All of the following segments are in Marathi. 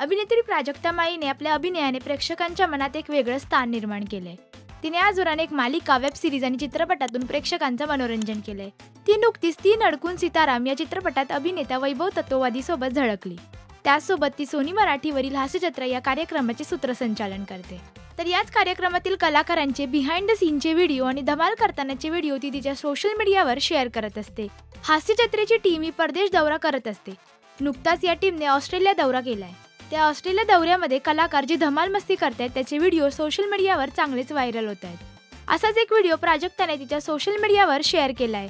अभिनेत्री प्राजक्ता माईने आपल्या अभिनयाने प्रेक्षकांच्या मनात एक वेगळं स्थान निर्माण केलंय। तिने आजवर अनेक मालिका, वेब सिरीज आणि चित्रपटातून प्रेक्षकांचं मनोरंजन केलंय। ती नुकतीच तीन अडकून सीताराम या चित्रपटात अभिनेता वैभव तत्ववादी सोबत झळकली। त्यासोबत ती सोनी मराठीवरील हास्यजत्रा या कार्यक्रमाचे सूत्रसंचालन करते। तर याच कार्यक्रमातील कलाकारांचे बिहाइंड द सीनचे व्हिडिओ आणि धमाल करतानाचे व्हिडिओ ती तिच्या सोशल मीडियावर शेअर करत असते। हास्यजत्रेची टीम ही परदेश दौरा करत असते। नुकताच या टीमने ऑस्ट्रेलिया दौरा केलाय। त्या ऑस्ट्रेलिया दौऱ्यामध्ये कलाकार जी धमाल मस्ती करतायत त्याचे व्हिडिओ सोशल मीडियावर चांगलेच व्हायरल होत आहेत। असाच एक व्हिडिओ प्राजक्ताने तिच्या सोशल मीडियावर शेअर केलाय।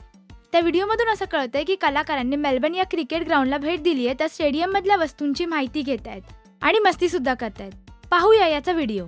त्या व्हिडिओमधून असं कळतंय की कलाकारांनी मेलबर्न या क्रिकेट ग्राउंडला भेट दिली आहे, त्या स्टेडियममधल्या वस्तूंची माहिती घेत आहेत आणि मस्ती सुद्धा करतायत। पाहूया याचा व्हिडिओ।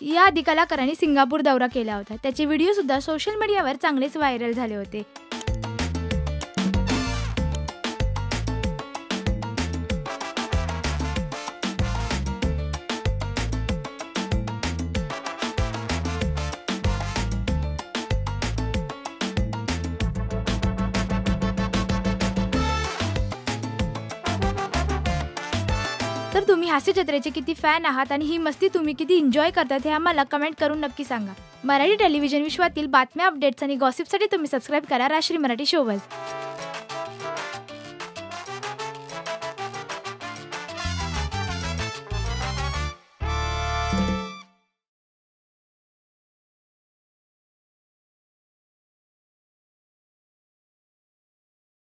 याआधी कलाकारांनी सिंगापूर दौरा केला होता। त्याचे व्हिडिओ सुद्धा सोशल मीडियावर चांगलेच व्हायरल झाले होते। तर तुम्ही हास्यजत्रेचे किती फॅन आहात आणि ही मस्ती तुम्ही किती एन्जॉय करतात हे आम्हाला कमेंट करून नक्की सांगा। मराठी टेलिव्हिजन विश्वातील बातम्या, अपडेट्स आणि गॉसिपसाठी तुम्ही सबस्क्राईब करा राजश्री मराठी शोबज।